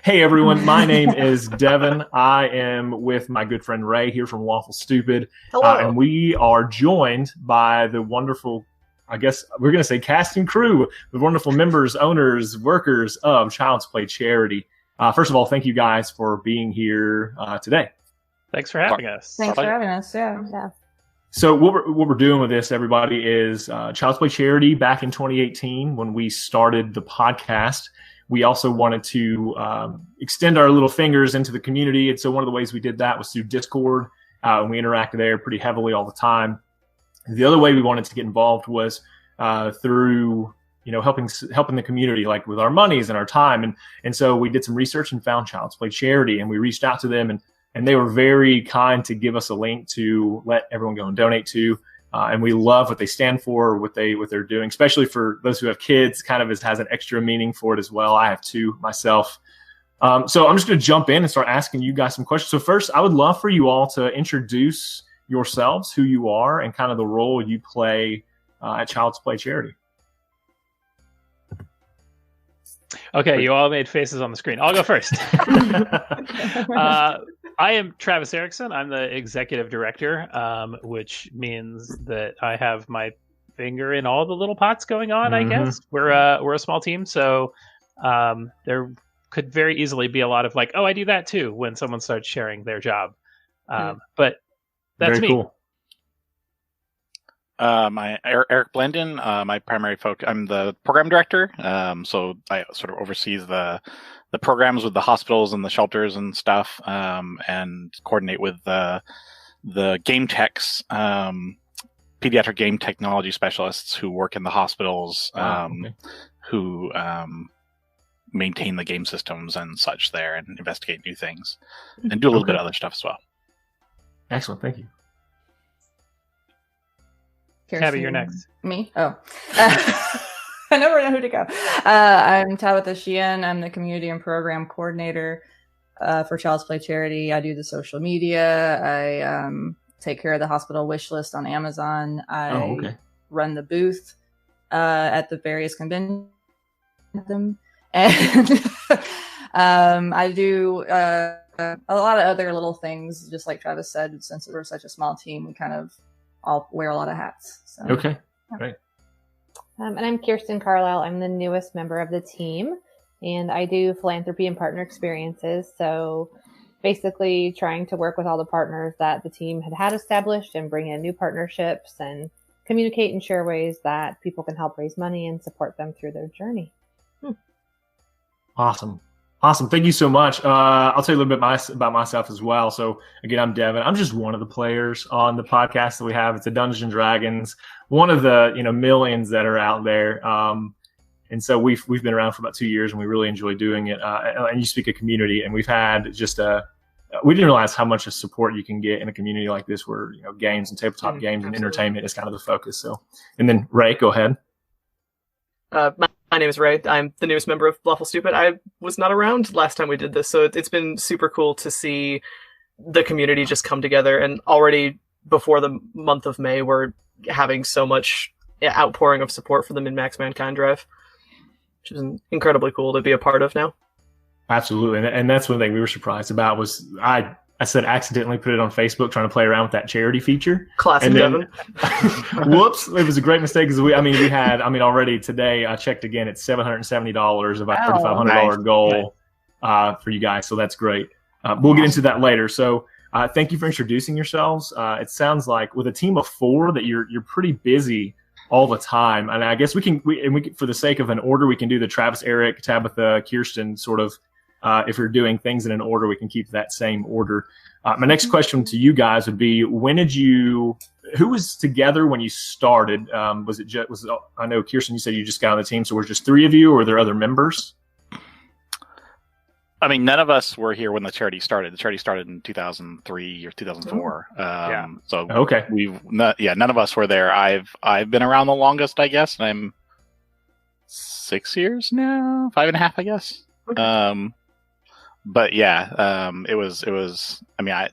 Hey everyone, my name is Devan. I am with my good friend Ray here from Lawful, Stupid. Hello. And we are joined by the wonderful, I guess we're going to say cast and crew, the wonderful members, owners, workers of Child's Play Charity. First of all, thank you guys for being here today. Thanks for having us. Thanks for having us. Yeah. So what we're doing with this, everybody, is Child's Play Charity back in 2018 when we started the podcast. We also wanted to extend our little fingers into the community. And so one of the ways we did that was through Discord. And we interacted there pretty heavily all the time. The other way we wanted to get involved was through, helping the community, like with our monies and our time. And so we did some research and found Child's Play Charity, and we reached out to them, and they were very kind to give us a link to let everyone go and donate to. And we love what they stand for, what they're doing, especially for those who have kids. Kind of has an extra meaning for it as well. I have two myself. So I'm just going to jump in and start asking you guys some questions. So first, I would love for you all to introduce yourselves, who you are, and kind of the role you play at Child's Play Charity. Okay, you all made faces on the screen. I'll go first. I am Travis Eriksen. I'm the executive director, which means that I have my finger in all the little pots going on. I guess we're a small team, so there could very easily be a lot of like, oh, I do that too, when someone starts sharing their job. But that's very me. Cool. My Erick Landin, my primary focus. I'm the program director, so I sort of oversees the programs with the hospitals and the shelters and stuff, and coordinate with the game techs, pediatric game technology specialists who work in the hospitals, who maintain the game systems and such there, and investigate new things, and do a little bit of other stuff as well. Excellent, thank you. Tabby, you're next. Me? Oh. I never know who to go. I'm Tabitha Sheehan. I'm the community and program coordinator for Child's Play Charity. I do the social media. I take care of the hospital wish list on Amazon. I run the booth at the various conventions. And I do a lot of other little things, just like Travis said. Since we're such a small team, we kind of all wear a lot of hats. So. Okay, great. And I'm Kirsten Carlile. I'm the newest member of the team, and I do philanthropy and partner experiences. So basically trying to work with all the partners that the team had established and bring in new partnerships and communicate and share ways that people can help raise money and support them through their journey. Awesome. Thank you so much. I'll tell you a little bit about myself as well. So again, I'm Devan. I'm just one of the players on the podcast that we have. It's a Dungeons and Dragons, one of the millions that are out there. And so we've been around for about 2 years, and we really enjoy doing it. And you speak of community, and we've had just we didn't realize how much support you can get in a community like this, where games and tabletop games and entertainment is kind of the focus. So, and then Ray, go ahead. My name is Ray. I'm the newest member of Lawful Stupid. I was not around last time we did this, so it's been super cool to see the community just come together. And already before the month of May, we're having so much outpouring of support for the MinMaxMankind drive, which is incredibly cool to be a part of now. Absolutely, and that's one thing we were surprised about was I said accidentally put it on Facebook trying to play around with that charity feature. Classic Devan. Whoops, it was a great mistake because we had already today I checked again, it's $770, about $3,500 goal for you guys. So that's great. We'll get into that later. So thank you for introducing yourselves. It sounds like with a team of 4 that you're pretty busy all the time. And I guess we can for the sake of an order, we can do the Travis, Eric, Tabitha, Kirsten sort of. If you're doing things in an order, we can keep that same order. My next question to you guys would be: who was together when you started? I know Kirsten, you said you just got on the team, so were just 3 of you, or were there other members? I mean, none of us were here when the charity started. The charity started in 2003 or 2004. So none of us were there. I've been around the longest, I guess. I'm 6 years now, 5.5, I guess. Okay. But it was. I mean,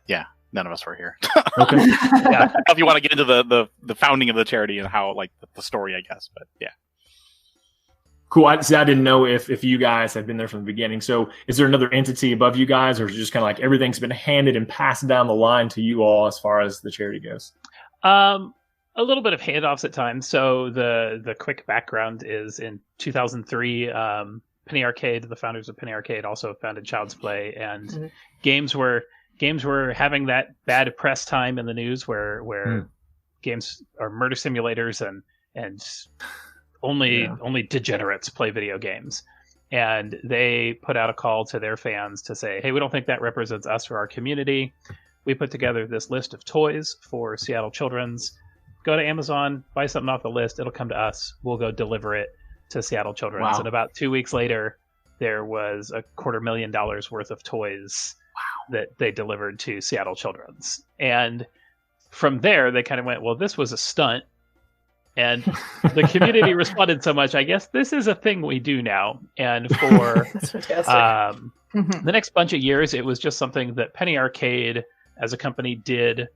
none of us were here. Okay. If you want to get into the founding of the charity and how, like, the story, I guess. But yeah. Cool. I didn't know if you guys had been there from the beginning. So is there another entity above you guys, or is it just kind of like everything's been handed and passed down the line to you all as far as the charity goes? A little bit of handoffs at times. So the quick background is in 2003, Penny Arcade, the founders of Penny Arcade, also founded Child's Play, and games were having that bad press time in the news where games are murder simulators and only degenerates play video games. And they put out a call to their fans to say, hey, we don't think that represents us or our community. We put together this list of toys for Seattle Children's. Go to Amazon, buy something off the list. It'll come to us. We'll go deliver it to Seattle Children's. Wow. And about 2 weeks later, there was $250,000 worth of toys that they delivered to Seattle Children's. And from there, they kind of went, well, this was a stunt. And the community responded so much, I guess this is a thing we do now. And for the next bunch of years, it was just something that Penny Arcade as a company did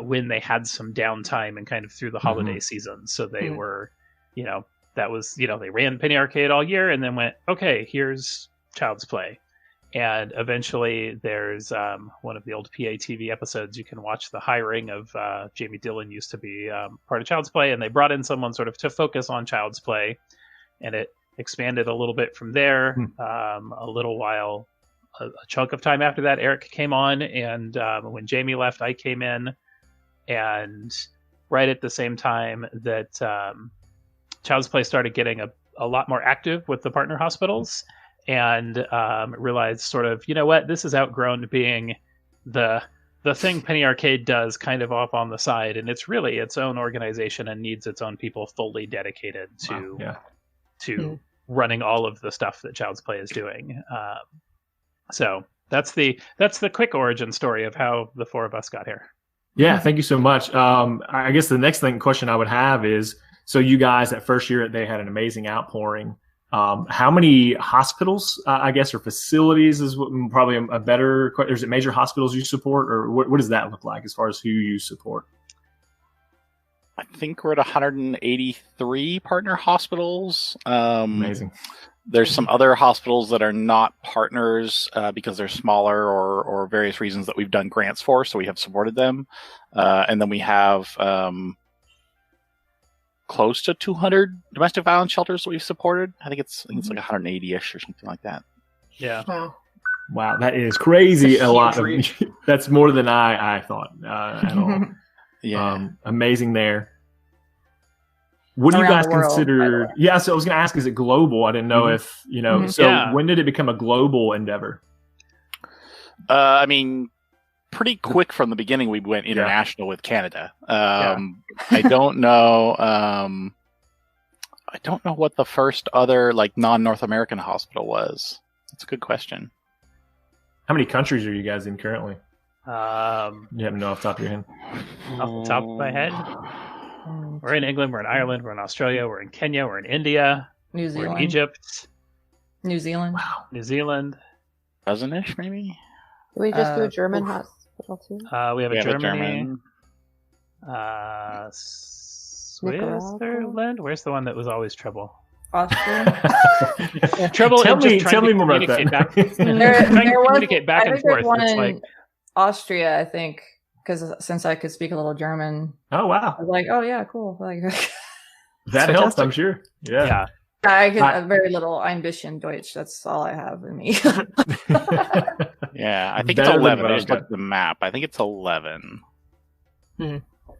when they had some downtime and kind of through the holiday season. So they were, that was, they ran Penny Arcade all year and then went, okay, here's Child's Play. And eventually there's one of the old PATV episodes. You can watch the hiring of Jamie Dillon used to be part of Child's Play, and they brought in someone sort of to focus on Child's Play, and it expanded a little bit from there. A little while, a chunk of time after that, Eric came on, and when Jamie left, I came in, and right at the same time that Child's Play started getting a lot more active with the partner hospitals, and realized sort of, you know what, this has outgrown being the thing Penny Arcade does kind of off on the side, and it's really its own organization and needs its own people fully dedicated to running all of the stuff that Child's Play is doing. So that's the quick origin story of how the four of us got here. Yeah, thank you so much. I guess the next question I would have is, so you guys that first year they had an amazing outpouring. How many hospitals, I guess, or facilities is probably a better question. Is it major hospitals you support, or what does that look like as far as who you support? I think we're at 183 partner hospitals. Amazing. There's some other hospitals that are not partners because they're smaller or various reasons that we've done grants for, so we have supported them. And then we have close to 200 domestic violence shelters that we've supported. I think it's like 180-ish or something like that. Yeah. Wow, that is crazy. A lot of that's more than I thought at all. Yeah. Amazing there. What do you guys consider? Yeah, so I was going to ask, is it global? I didn't know if, when did it become a global endeavor? I mean, pretty quick from the beginning, we went international with Canada. I don't know. I don't know what the first other non-North American hospital was. That's a good question. How many countries are you guys in currently? You haven't know off the top of your head? Off the top of my head? We're in England, we're in Ireland, we're in Australia, we're in Kenya, we're in India, New Zealand, we're in Egypt, New Zealand. Wow, New Zealand, dozen-ish maybe. Did we just do a German hospital too? We have a German. Switzerland. Where's the one that was always trouble? Austria. Trouble. Tell me more about that. Communicate back and forth. One in Austria, I think. Because since I could speak a little German. Oh, wow. I was like, oh, yeah, cool. That helps, I'm sure. Yeah. I have very little Einbischen Deutsch. That's all I have in me. Yeah, I think it's 11. I just looked at the map. I think it's 11.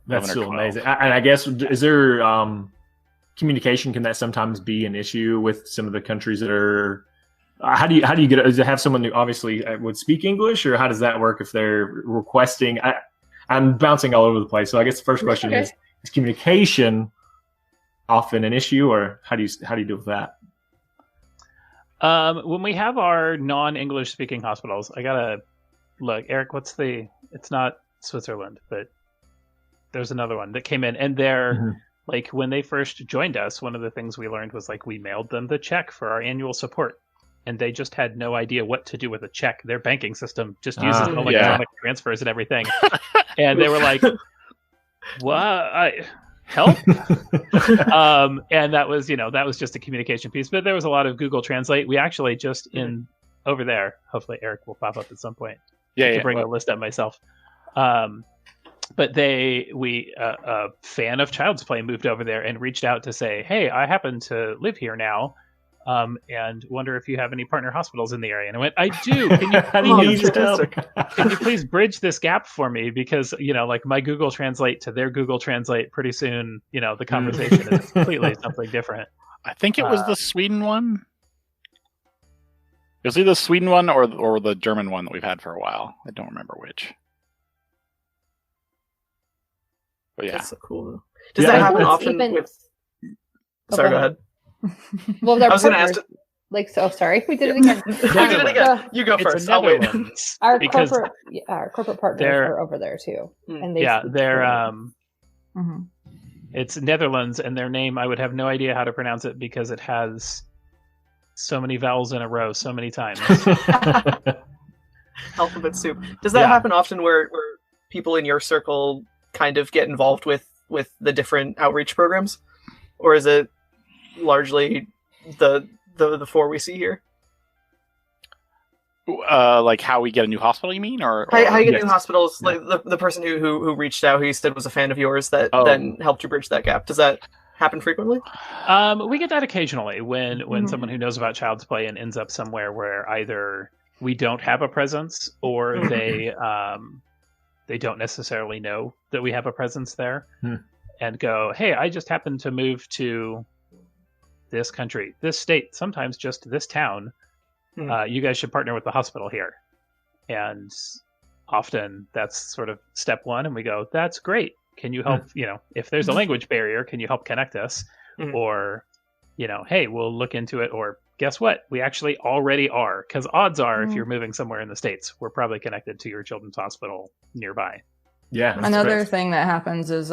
That's still amazing. And I guess, is there communication? Can that sometimes be an issue with some of the countries that are... How do you get? Does it have someone who obviously would speak English, or how does that work if they're requesting? I'm bouncing all over the place. So I guess the first question is communication often an issue, or how do you deal with that? When we have our non-English speaking hospitals, I gotta look. Eric, it's not Switzerland, but there's another one that came in, and they're when they first joined us, one of the things we learned was we mailed them the check for our annual support. And they just had no idea what to do with a check. Their banking system just uses electronic transfers and everything. And they were like, "What? help. And that was just a communication piece. But there was a lot of Google Translate. We actually just over there. Hopefully, Eric will pop up at some point. To bring the list up myself. But a fan of Child's Play moved over there and reached out to say, "Hey, I happen to live here now, and wonder if you have any partner hospitals in the area." And I went, "I do. Can you please bridge this gap for me? Because like my Google Translate to their Google Translate, pretty soon, the conversation is completely something different." I think it was the Sweden one. It was either the Sweden one or the German one that we've had for a while. I don't remember which. But yeah, that's so cool. Does that happen often? Sorry, go ahead. Well, I was going to ask. Sorry, we did it again. We did it again. You go first. I'll wait. Our corporate partners are over there too, and they're it's Netherlands, and their name I would have no idea how to pronounce it because it has so many vowels in a row, so many times. Alphabet soup. Does that happen often where people in your circle kind of get involved with the different outreach programs, or is it largely the four we see here? Like how we get a new hospital, you mean, or how you get new hospitals? Like the person who reached out, who you said was a fan of yours, that then helped you bridge that gap. Does that happen frequently? We get that occasionally when someone who knows about Child's Play and ends up somewhere where either we don't have a presence or they don't necessarily know that we have a presence there and go, "Hey, I just happened to move to this country, this state, sometimes just this town. You guys should partner with the hospital here." And often that's sort of step one. And we go, "That's great. Can you help, if there's a language barrier, can you help connect us?" Or, "Hey, we'll look into it." Or, "Guess what? We actually already are." Because odds are, if you're moving somewhere in the States, we're probably connected to your children's hospital nearby. Yeah. Another thing that happens is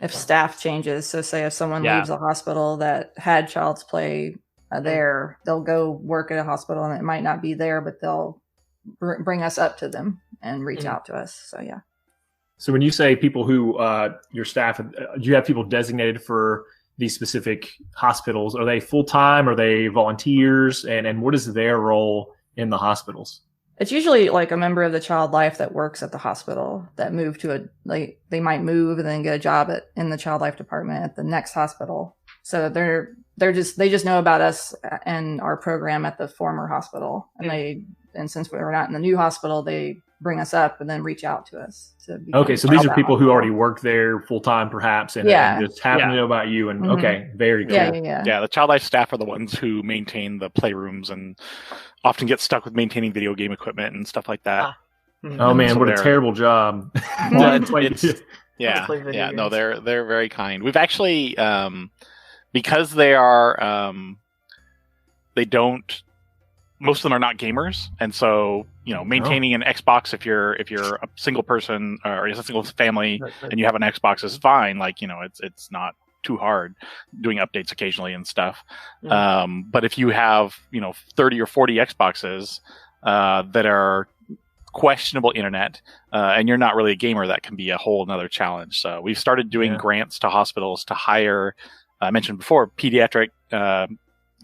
if staff changes. So say if someone leaves a hospital that had Child's Play there, they'll go work at a hospital and it might not be there, but they'll bring us up to them and reach out to us. So, yeah. So when you say people who your staff, do you have people designated for these specific hospitals? Are they full-time? Are they volunteers? And what is their role in the hospitals? It's usually like a member of the child life that works at the hospital that move to they might move and then get a job in the child life department at the next hospital. So they just know about us and our program at the former hospital. And since we're not in the new hospital, they bring us up and then reach out to us. Okay, so these are people who already work there full time, perhaps, and just happen to know about you. And okay, very cool. Yeah, the child life staff are the ones who maintain the playrooms and often get stuck with maintaining video game equipment and stuff like that. Oh man, so what a terrible job! No, they're very kind. We've actually because they are they don't. Most of them are not gamers, and so maintaining an Xbox if you're a single person or a single family and you have an Xbox is fine. Like it's not too hard doing updates occasionally and stuff. But if you have 30 or 40 Xboxes that are questionable internet and you're not really a gamer, that can be a whole another challenge. So we've started doing grants to hospitals to hire. I mentioned before pediatric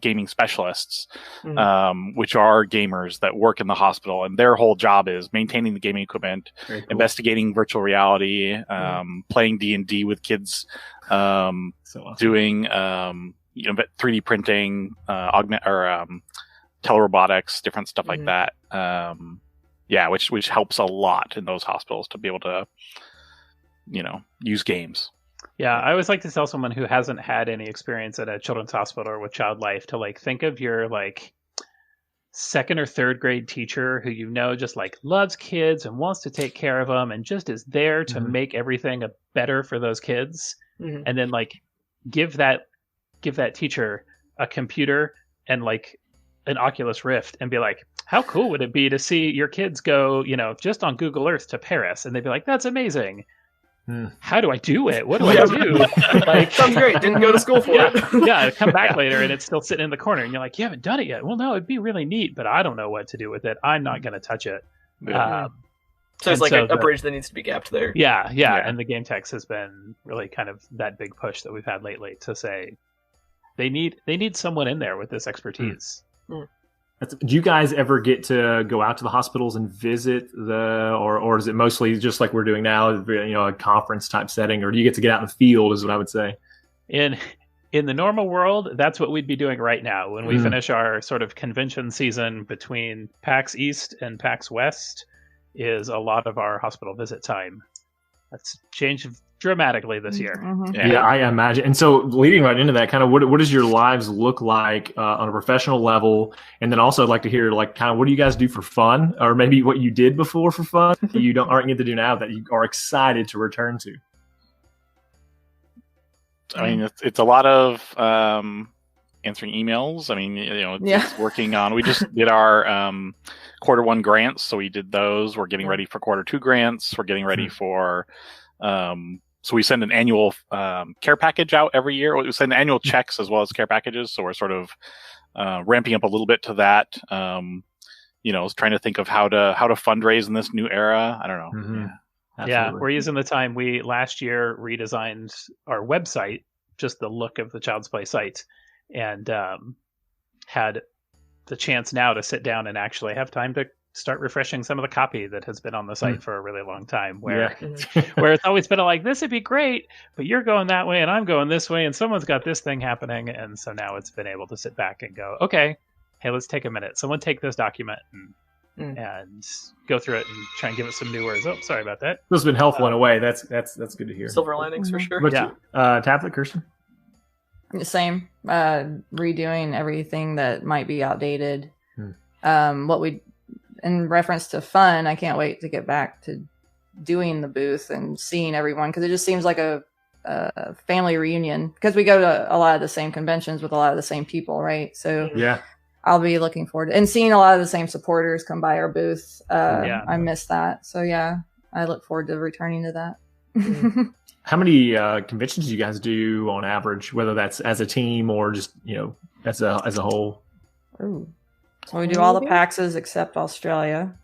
gaming specialists, which are gamers that work in the hospital, and their whole job is maintaining the gaming equipment, investigating virtual reality, playing D&D with kids, so awesome. Doing 3D printing, telerobotics, different stuff like that. Which helps a lot in those hospitals to be able to use games. Yeah, I always like to tell someone who hasn't had any experience at a children's hospital or with child life to think of your second or third grade teacher who just loves kids and wants to take care of them and just is there to make everything better for those kids. And then give that teacher a computer and an Oculus Rift and be like, how cool would it be to see your kids go, just on Google Earth to Paris? And they'd be like, that's amazing. How do I do it? What do I do? Sounds great. Didn't go to school for it. Yeah, come back later and it's still sitting in the corner and you're like, you haven't done it yet. Well, no, it'd be really neat, but I don't know what to do with it. I'm not going to touch it. So there's And like so a bridge that needs to be gapped there. Yeah, and the game text has been really kind of that big push that we've had lately to say they need someone in there with this expertise. Do you guys ever get to go out to the hospitals and visit or is it mostly just like we're doing now, a conference type setting, or do you get to get out in the field, is what I would say? In the normal world, that's what we'd be doing right now. When we finish our sort of convention season between PAX East and PAX West is a lot of our hospital visit time. That's changed dramatically this year. Yeah, I imagine. And so leading right into that, kind of what does your lives look like on a professional level? And then also I'd like to hear like kind of what do you guys do for fun, or maybe what you did before for fun that you aren't getting to do now that you are excited to return to? I mean, it's a lot of answering emails. I mean, it's working on. We just did our quarter one grants, so we did those. We're getting ready for quarter two grants. We're getting ready for. So we send an annual care package out every year. We send annual checks as well as care packages. So we're sort of ramping up a little bit to that. Trying to think of how to fundraise in this new era. I don't know. Yeah, we're using the time. We last year redesigned our website, just the look of the Child's Play site, and had the chance now to sit down and actually have time to start refreshing some of the copy that has been on the site for a really long time, where it's always been like, this would be great, but you're going that way and I'm going this way and someone's got this thing happening. And so now it's been able to sit back and go, okay, hey, let's take a minute. Someone take this document and go through it and try and give it some new words. Oh, sorry about that. This has been helpful in a way. That's good to hear. Silver linings for sure. But Tabitha, Kirsten? Same. Redoing everything that might be outdated. In reference to fun, I can't wait to get back to doing the booth and seeing everyone, because it just seems like a family reunion, because we go to a lot of the same conventions with a lot of the same people, right? So I'll be looking forward to and seeing a lot of the same supporters come by our booth. I miss that. So I look forward to returning to that. How many conventions do you guys do on average, whether that's as a team or just, as a whole? Ooh. So we do all the PAXs except Australia.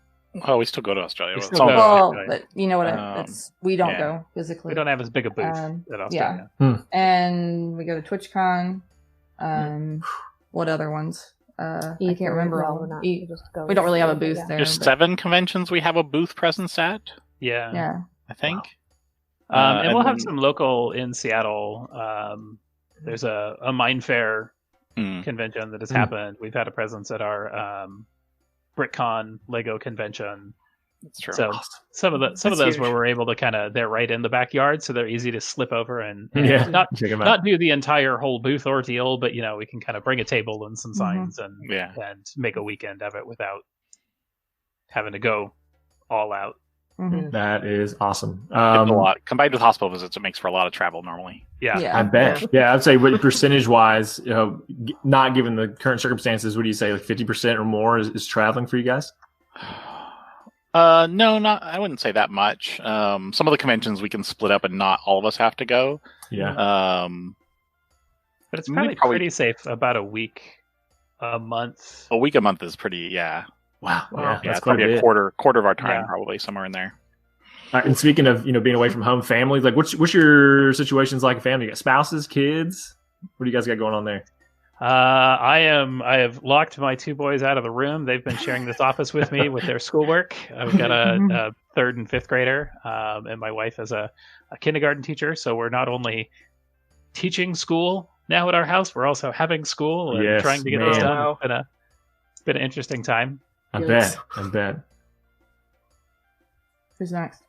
Oh, we still go to Australia. But you know what? We don't go physically. We don't have as big a booth at Australia. And we go to TwitchCon. What other ones? I can't remember all. We don't really have a booth there. There's 7 conventions we have a booth presence at. Yeah. I think. Wow. And we'll have some local in Seattle. There's a Mind Fair convention that has happened. We've had a presence at our BritCon Lego convention. That's true. So some of those huge. Where we're able to they're right in the backyard, so they're easy to slip over and not do the entire whole booth ordeal, but we can kind of bring a table and some signs and make a weekend of it without having to go all out. That is awesome. It's a lot. Combined with hospital visits, it makes for a lot of travel normally. Yeah. I bet. Yeah, I'd say percentage-wise, not given the current circumstances, what do you say, like 50% or more is traveling for you guys? No, I wouldn't say that much. Some of the conventions we can split up and not all of us have to go. Yeah. But it's probably pretty safe. About a week a month. A week a month is pretty, Wow. Yeah, that's probably a quarter of our time, probably somewhere in there. All right, and speaking of being away from home, families, like what's your situations like? Family, you got spouses, kids. What do you guys got going on there? I have locked my 2 boys out of the room. They've been sharing this office with me with their schoolwork. I've got a 3rd and 5th grader, and my wife is a kindergarten teacher. So we're not only teaching school now at our house, we're also having school and trying to get this done. It's been an interesting time. I bet. Who's next?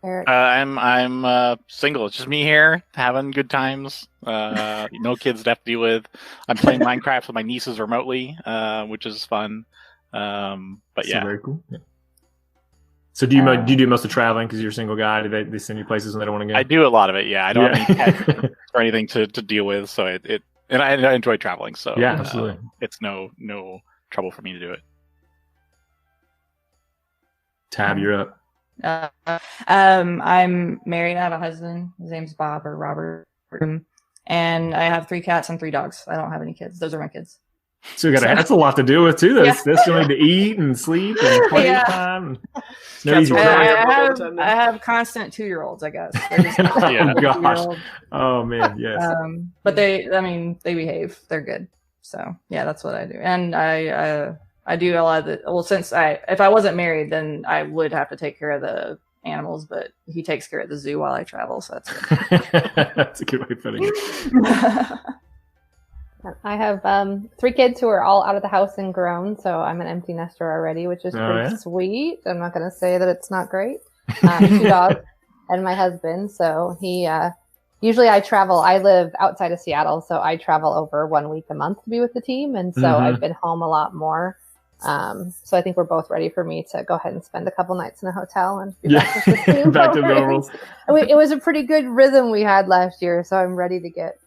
Eric. I'm single. It's just me here having good times. No kids to have to deal with. I'm playing Minecraft with my nieces remotely, which is fun. But so very cool. Yeah. So do you do most of the traveling because you're a single guy? Do they send you places when they don't want to go? I do a lot of it. Yeah, I don't have any tech or anything to deal with. So and I enjoy traveling. So absolutely, it's no trouble for me to do it. Tab, you're up. I'm married. I have a husband. His name's Bob or Robert. And I have 3 cats and 3 dogs. I don't have any kids. Those are my kids. So that's a lot to deal with too. They still need to eat and sleep and play time. No easy I have constant 2-year-olds, I guess. Oh gosh. Oh man, yes. But they behave. They're good. So yeah, that's what I do. And I do a lot of the, well, if I wasn't married, then I would have to take care of the animals, but he takes care of the zoo while I travel. So that's good. That's a good way of putting it. I have 3 kids who are all out of the house and grown, so I'm an empty nester already, which is pretty sweet. I'm not going to say that it's not great. 2 dogs and my husband. So he usually I travel. I live outside of Seattle, so I travel over 1 week a month to be with the team, and so I've been home a lot more. So I think we're both ready for me to go ahead and spend a couple nights in a hotel and be back with the team. Back to normal. It was a pretty good rhythm we had last year, so I'm ready to get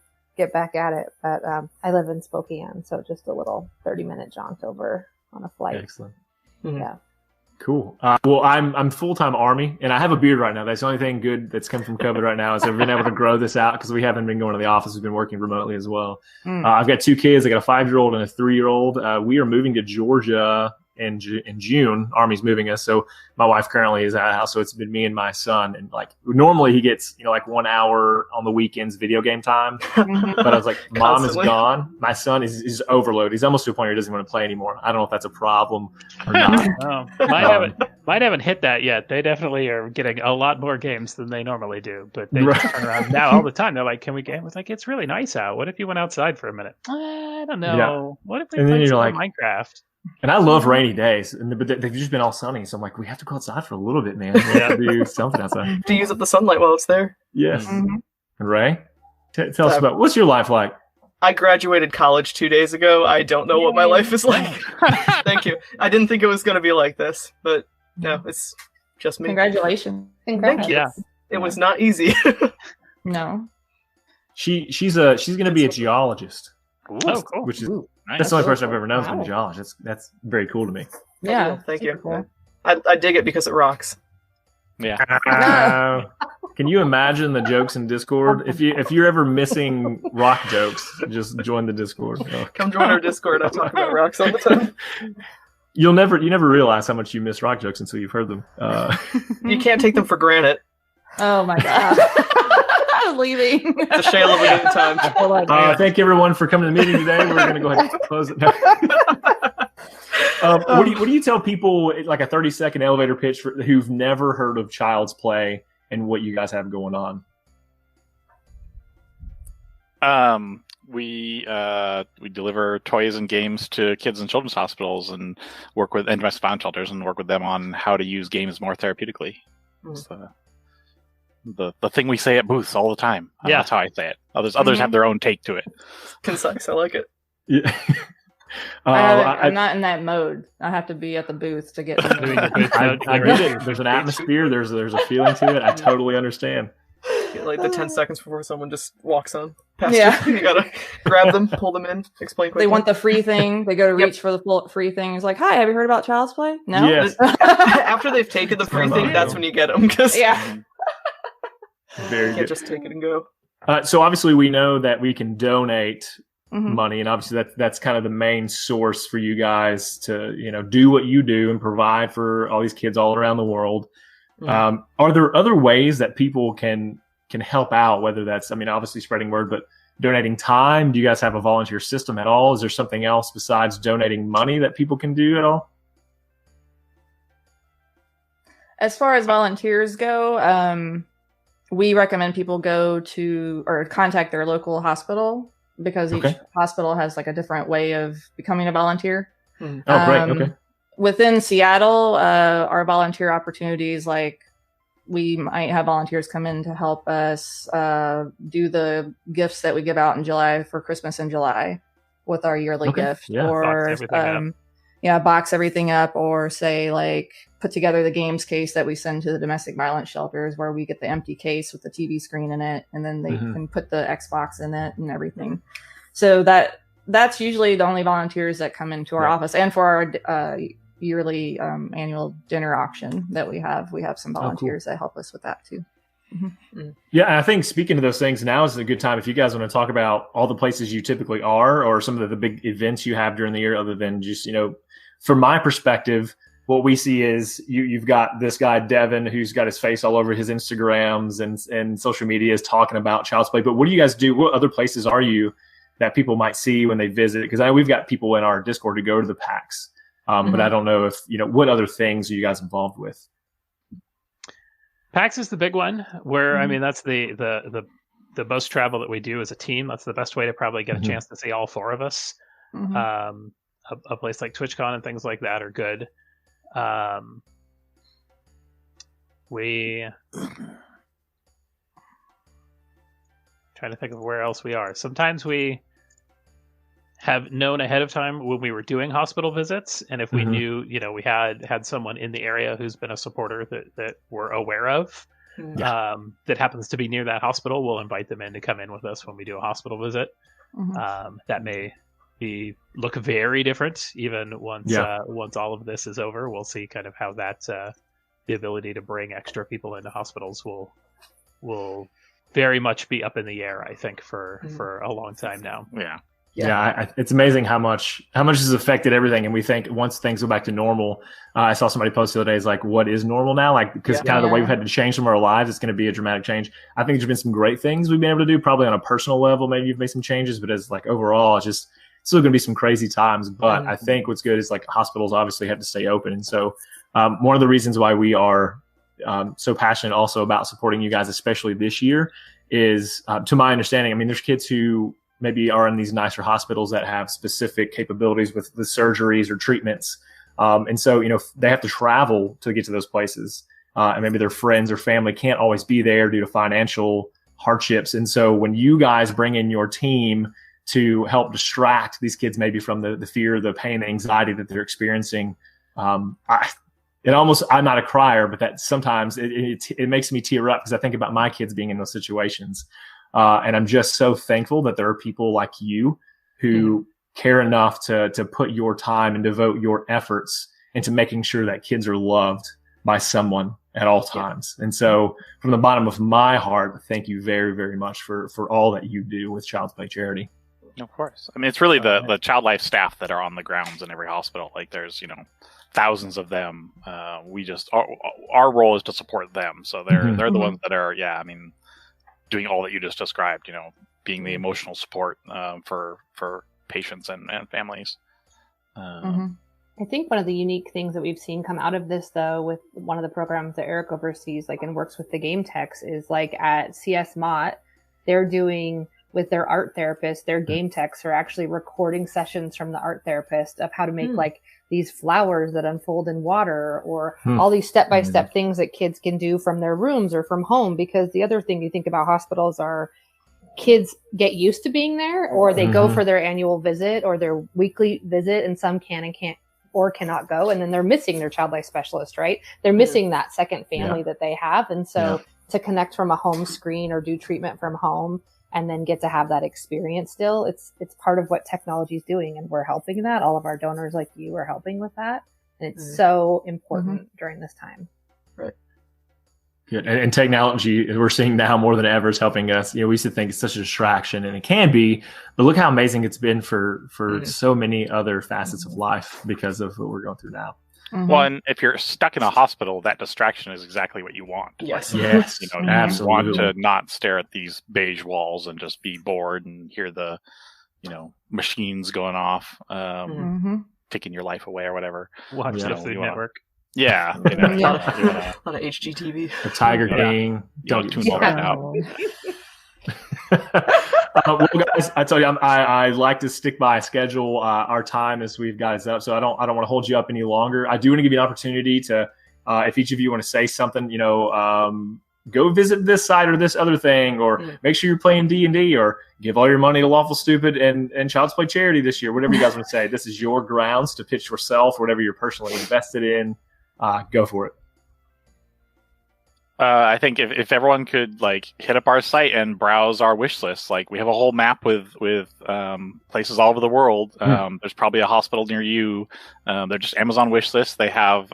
back at it. But I live in Spokane, so just a little 30-minute jaunt over on a flight. Excellent. Yeah. Cool. Well, I'm full-time Army, and I have a beard right now. That's the only thing good that's come from COVID right now is I've been able to grow this out because we haven't been going to the office. We've been working remotely as well. I've got 2 kids. I got a 5-year-old and a 3-year-old. We are moving to Georgia in June. Army's moving us, so my wife currently is at the house, so it's been me and my son. And like normally he gets 1 hour on the weekends video game time, but I was like, Mom is gone. My son is overloaded. He's almost to a point where he doesn't want to play anymore. I don't know if that's a problem or not. Mine haven't hit that yet. They definitely are getting a lot more games than they normally do, but they turn around now all the time. They're like, "Can we game?" It's like, it's really nice out. What if you went outside for a minute? I don't know. Yeah. What if we played some Minecraft? And I love rainy days, but they've just been all sunny. So I'm like, we have to go outside for a little bit, man. We have to do something outside. To use up the sunlight while it's there. Yes. And Ray, tell us about what's your life like? I graduated college 2 days ago. I don't know what my life is like. Thank you. I didn't think it was going to be like this, but no, it's just me. Congratulations. Thank you. Yeah. It was not easy. No. She's going to be a geologist. Ooh, oh, cool. Which is that's the only person I've ever known who's been a geologist. That's very cool to me. Yeah. Thank you. Cool. I dig it because it rocks. Yeah. Can you imagine the jokes in Discord? If you're ever missing rock jokes, just join the Discord. Come join our Discord. I talk about rocks all the time. You never realize how much you miss rock jokes until you've heard them. You can't take them for granted. Oh my god. I'm leaving. It's a shame of a good time. Thank everyone for coming to the meeting today. We're going to go ahead and close it. What do you tell people, like a 30-second elevator pitch who've never heard of Child's Play and what you guys have going on? We deliver toys and games to kids in children's hospitals and work with domestic violence shelters and work with them on how to use games more therapeutically. So, the thing we say at booths all the time. That's how I say it. Others have their own take to it. Concise. I like it. Yeah. I'm not in that mode. I have to be at the booth to get. I get it. There's an atmosphere. There's a feeling to it. I totally understand. Like the 10 seconds before someone just walks on past you. You gotta grab them, pull them in, explain quickly. They want the free thing. They go to reach for the free thing. It's like, hi, have you heard about Child's Play? No. Yes. After they've taken the free thing, that's when you get them. Very you can't just take it and go. So obviously we know that we can donate money, and obviously that's kind of the main source for you guys to do what you do and provide for all these kids all around the world. Are there other ways that people can help out? Whether that's obviously spreading word, but donating time. Do you guys have a volunteer system at all? Is there something else besides donating money that people can do at all? As far as volunteers go, we recommend people go to or contact their local hospital because each hospital has like a different way of becoming a volunteer. Oh, great. Okay. Within Seattle, our volunteer opportunities, like we might have volunteers come in to help us do the gifts that we give out in July for Christmas in July with our yearly gift, or box everything up, or say like put together the games case that we send to the domestic violence shelters, where we get the empty case with the TV screen in it, and then they can put the Xbox in it and everything. So that's usually the only volunteers that come into our office, and for our yearly annual dinner auction that we have some volunteers that help us with that too. Yeah, and I think speaking of those things, now is a good time if you guys want to talk about all the places you typically are or some of the big events you have during the year, other than just, from my perspective, what we see is you've got this guy, Devan, who's got his face all over his Instagrams and social media is talking about Child's Play. But what do you guys do? What other places are you that people might see when they visit? Because I know we've got people in our Discord who go to the PAX, but I don't know if, what other things are you guys involved with? PAX is the big one where, I mean, that's the most travel that we do as a team. That's the best way to probably get a chance to see all four of us. A place like TwitchCon and things like that are good. We trying to think of where else we are. Sometimes we have known ahead of time when we were doing hospital visits, and if we knew, we had someone in the area who's been a supporter that we're aware of, that happens to be near that hospital, we'll invite them in to come in with us when we do a hospital visit. That may look very different even once all of this is over. We'll see kind of how that the ability to bring extra people into hospitals will very much be up in the air, I think, for a long time now. It's amazing how much this has affected everything. And we think once things go back to normal, I saw somebody post the other day, is like, what is normal now? Like, because kind of the way we've had to change some of our lives, it's going to be a dramatic change. I think there's been some great things we've been able to do, probably on a personal level. Maybe you've made some changes, but as like overall, it's just still going to be some crazy times. But I think what's good is like hospitals obviously have to stay open. And so one of the reasons why we are so passionate also about supporting you guys, especially this year, is to my understanding, I mean, there's kids who maybe are in these nicer hospitals that have specific capabilities with the surgeries or treatments. And so, they have to travel to get to those places. And maybe their friends or family can't always be there due to financial hardships. And so when you guys bring in your team to help distract these kids maybe from the fear, the pain, the anxiety that they're experiencing, I'm not a crier, but that sometimes it makes me tear up because I think about my kids being in those situations. And I'm just so thankful that there are people like you who care enough to put your time and devote your efforts into making sure that kids are loved by someone at all times. And so from the bottom of my heart, thank you very, very much for all that you do with Child's Play Charity. Of course. I mean, it's really the child life staff that are on the grounds in every hospital. Like there's, thousands of them. Our role is to support them. So they're the ones that are, doing all that you just described, being the emotional support for patients and families. I think one of the unique things that we've seen come out of this, though, with one of the programs that Eric oversees, and works with the game techs, is at CS Mott, they're doing with their art therapist, their game techs are actually recording sessions from the art therapist of how to make these flowers that unfold in water, or all these step-by-step things that kids can do from their rooms or from home. Because the other thing you think about hospitals are kids get used to being there, or they go for their annual visit or their weekly visit, and some can and can't or cannot go. And then they're missing their child life specialist, right? They're missing that second family that they have. And so to connect from a home screen or do treatment from home and then get to have that experience still, it's part of what technology is doing. And we're helping that. All of our donors like you are helping with that. And it's so important during this time. Right. Good. And technology, we're seeing now more than ever, is helping us. We used to think it's such a distraction, and it can be, but look how amazing it's been for so many other facets of life because of what we're going through now. Well, and if you're stuck in a hospital, that distraction is exactly what you want. Yes. You want to not stare at these beige walls and just be bored and hear the, machines going off, taking your life away or whatever. Watch the Food Network. Yeah. On a HGTV. The Tiger King. Don't tune all that out. Well, guys, I tell you, I like to stick by a schedule. Our time as we've got is up, so I don't want to hold you up any longer. I do want to give you an opportunity to, if each of you want to say something, go visit this site or this other thing, or make sure you're playing D&D, or give all your money to Lawful, Stupid, and Child's Play Charity this year. Whatever you guys want to say. This is your grounds to pitch yourself, whatever you're personally invested in. Go for it. I think if everyone could hit up our site and browse our wish list, we have a whole map with places all over the world. There's probably a hospital near you. They're just Amazon wish lists. They have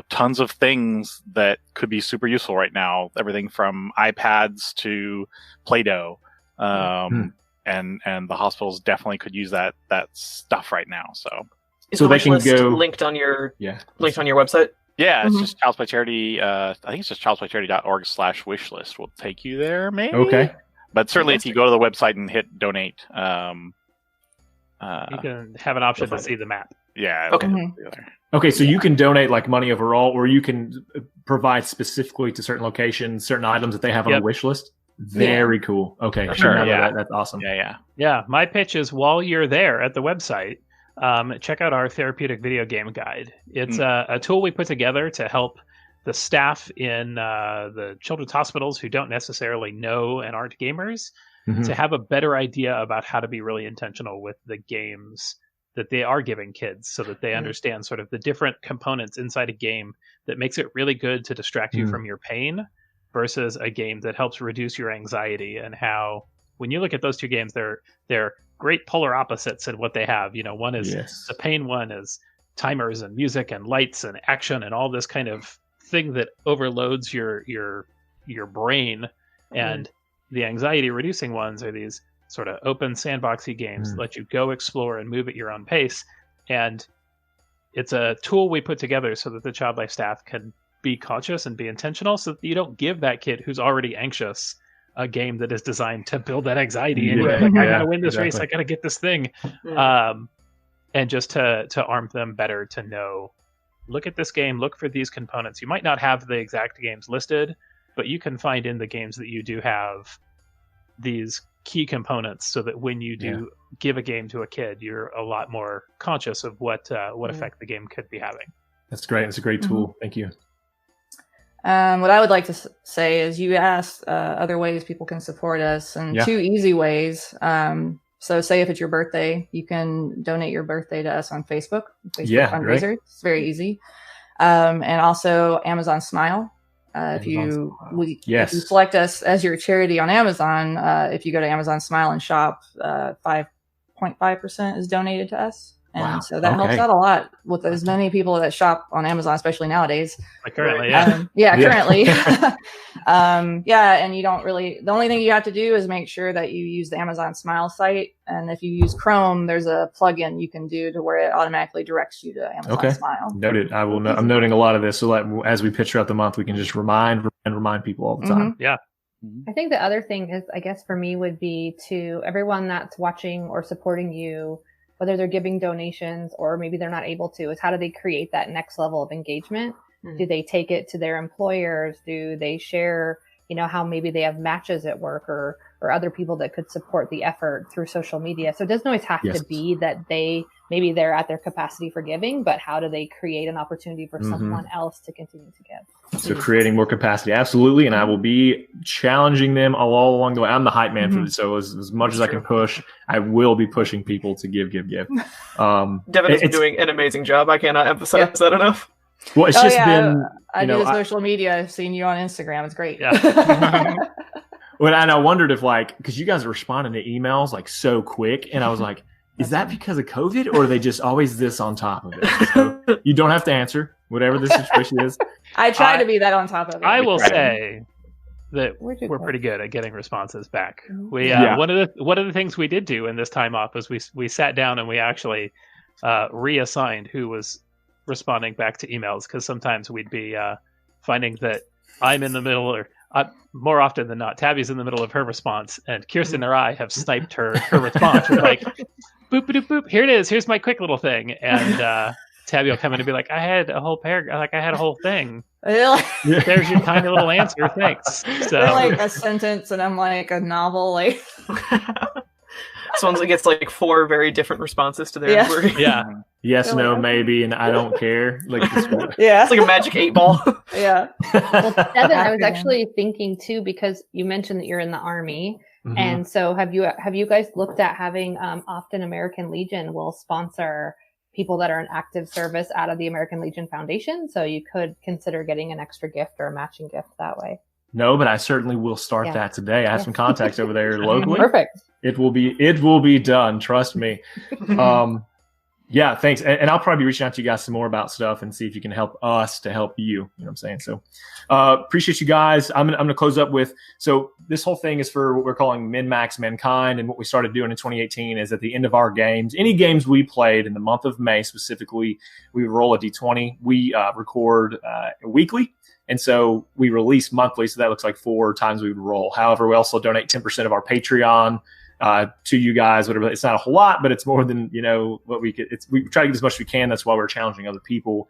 tons of things that could be super useful right now. Everything from iPads to Play-Doh. And the hospitals definitely could use that stuff right now. So they can go linked on your website. Yeah, it's just Child's Play Charity. I think it's just childsplaycharity.org/wishlist will take you there, maybe. Okay. But certainly, if you go to the website and hit donate, you can have an option to see the map. Yeah. Okay. Okay, so you can donate like money overall, or you can provide specifically to certain locations, certain items that they have on a wish list. Very cool. Okay, sure. Yeah, that's awesome. Yeah. My pitch is while you're there at the website, check out our therapeutic video game guide. It's a tool we put together to help the staff in the children's hospitals who don't necessarily know and aren't gamers to have a better idea about how to be really intentional with the games that they are giving kids, so that they understand sort of the different components inside a game that makes it really good to distract you from your pain versus a game that helps reduce your anxiety, and how when you look at those two games, they're great polar opposites in what they have. One is the pain one is timers and music and lights and action and all this kind of thing that overloads your brain, and the anxiety reducing ones are these sort of open sandboxy games that let you go explore and move at your own pace. And it's a tool we put together so that the Child Life staff can be conscious and be intentional, so that you don't give that kid who's already anxious a game that is designed to build that anxiety in you. I gotta win this race, I gotta get this thing. And just to arm them better to know, look at this game, look for these components. You might not have the exact games listed, but you can find in the games that you do have these key components, so that when you do give a game to a kid, you're a lot more conscious of what effect the game could be having. That's great. It's a great tool. Thank you. What I would like to say is, you asked other ways people can support us, and 2 easy ways. So say if it's your birthday, you can donate your birthday to us on Facebook fundraiser. Right. It's very easy. And also Amazon Smile. If you select us as your charity on Amazon, if you go to Amazon Smile and shop, 5.5% is donated to us. And so that helps out a lot with as many people that shop on Amazon, especially nowadays. Like currently, currently. And you don't really, the only thing you have to do is make sure that you use the Amazon Smile site. And if you use Chrome, there's a plugin you can do to where it automatically directs you to Amazon Smile. Noted. I will. I'm noting a lot of this, so that as we pitch throughout the month, we can just remind people all the time. I think the other thing is, I guess for me, would be to everyone that's watching or supporting you, whether they're giving donations or maybe they're not able to, is how do they create that next level of engagement? Do they take it to their employers? Do they share, how maybe they have matches at work or other people that could support the effort through social media? So it doesn't always have to be that maybe they're at their capacity for giving, but how do they create an opportunity for someone else to continue to give? So creating more capacity. Absolutely. And I will be challenging them all along the way. I'm the hype man for this. So as much as I can push, I will be pushing people to give. Devin has been doing an amazing job. I cannot emphasize that enough. Well, it's been, I do the social media. I've seen you on Instagram. It's great. Well, and I wondered if because you guys are responding to emails so quick, and I was like, is that because of COVID, or are they just always this on top of it? So you don't have to answer whatever the situation is. I try to be that on top of it. I will say that we're pretty good at getting responses back. We one of the things we did do in this time off is we sat down and we actually reassigned who was responding back to emails, because sometimes we'd be finding that I'm in the middle, or more often than not, Tabby's in the middle of her response, and Kirsten or I have sniped her response. We're like, boop, boop, boop, here it is. Here's my quick little thing. And Tabby will come in and be like, I had a whole paragraph, I had a whole thing. There's your tiny little answer. Thanks. So they're like a sentence, and I'm like a novel. Someone gets 4 very different responses to their inquiry. Yes, no, maybe, and I don't care. It's like a magic 8 ball. Well, Devin, I was actually thinking too, because you mentioned that you're in the Army, and so have you guys looked at having often American Legion will sponsor people that are in active service out of the American Legion Foundation, so you could consider getting an extra gift or a matching gift that way. No, but I certainly will start that today. I have some contacts over there locally. Perfect. It will be done. Trust me. Yeah, thanks. And I'll probably be reaching out to you guys some more about stuff and see if you can help us to help you. You know what I'm saying? So appreciate you guys. I'm gonna close up with, so this whole thing is for what we're calling MinMaxMankind. And what we started doing in 2018 is at the end of our games, any games we played in the month of May specifically, we would roll a D20. We record weekly. And so we release monthly. So that looks like 4 times we would roll. However, we also donate 10% of our Patreon to you guys, whatever. It's not a whole lot, but it's more than, what we could, we try to get as much as we can. That's why we're challenging other people.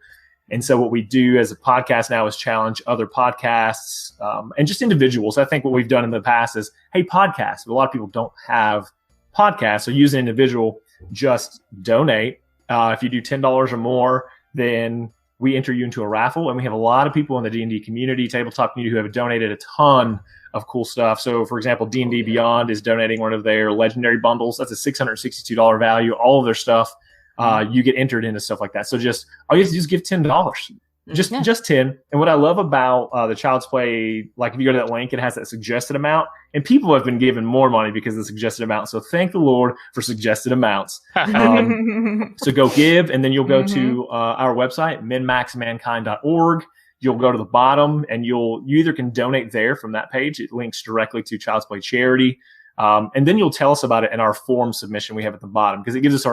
And so what we do as a podcast now is challenge other podcasts, and just individuals. I think what we've done in the past is, hey, podcasts, but a lot of people don't have podcasts. So use an individual, just donate. If you do $10 or more, then we enter you into a raffle. And we have a lot of people in the D&D community, tabletop community, who have donated a ton of cool stuff. So, for example, D&D Beyond is donating one of their legendary bundles. That's a $662 value. All of their stuff, you get entered into stuff like that. So all you have to do is give $10. Just 10. And what I love about the Child's Play, like if you go to that link, it has that suggested amount. And people have been given more money because of the suggested amount. So thank the Lord for suggested amounts. So go give, and then you'll go to our website, MinMaxMankind.org. You'll go to the bottom, and you either can donate there from that page. It links directly to Child's Play Charity. And then you'll tell us about it in our form submission we have at the bottom, because it gives us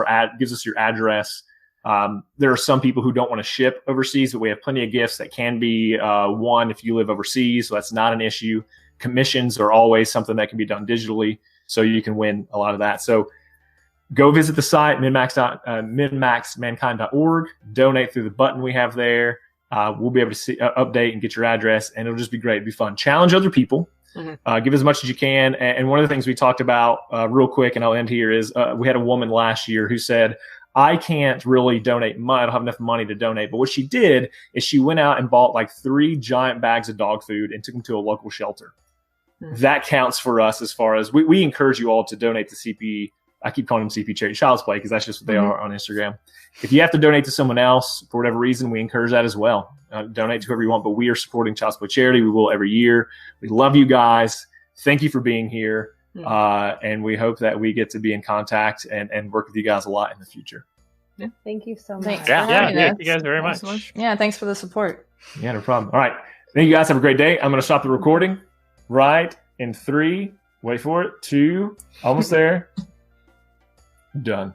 your address. There are some people who don't want to ship overseas, but we have plenty of gifts that can be won if you live overseas. So that's not an issue. Commissions are always something that can be done digitally, so you can win a lot of that. So go visit the site, MinMaxMankind.org. Donate through the button we have there. We'll be able to see, update and get your address, and it'll just be great. It'll be fun. Challenge other people. Give as much as you can. And one of the things we talked about real quick, and I'll end here, is we had a woman last year who said, I can't really donate money. I don't have enough money to donate. But what she did is she went out and bought like 3 giant bags of dog food and took them to a local shelter. That counts for us as far as we encourage you all to donate to CP. I keep calling them CP Charity Child's Play because that's just what they are on Instagram. If you have to donate to someone else for whatever reason, we encourage that as well. Donate to whoever you want, but we are supporting Child's Play Charity. We will every year. We love you guys. Thank you for being here. And we hope that we get to be in contact and work with you guys a lot in the future. Yeah. Thank you so much. Thanks. Thank you guys very much. Yeah, thanks for the support. Yeah, no problem. All right. Thank you guys. Have a great day. I'm going to stop the recording right in 3. Wait for it. 2. Almost there. Done.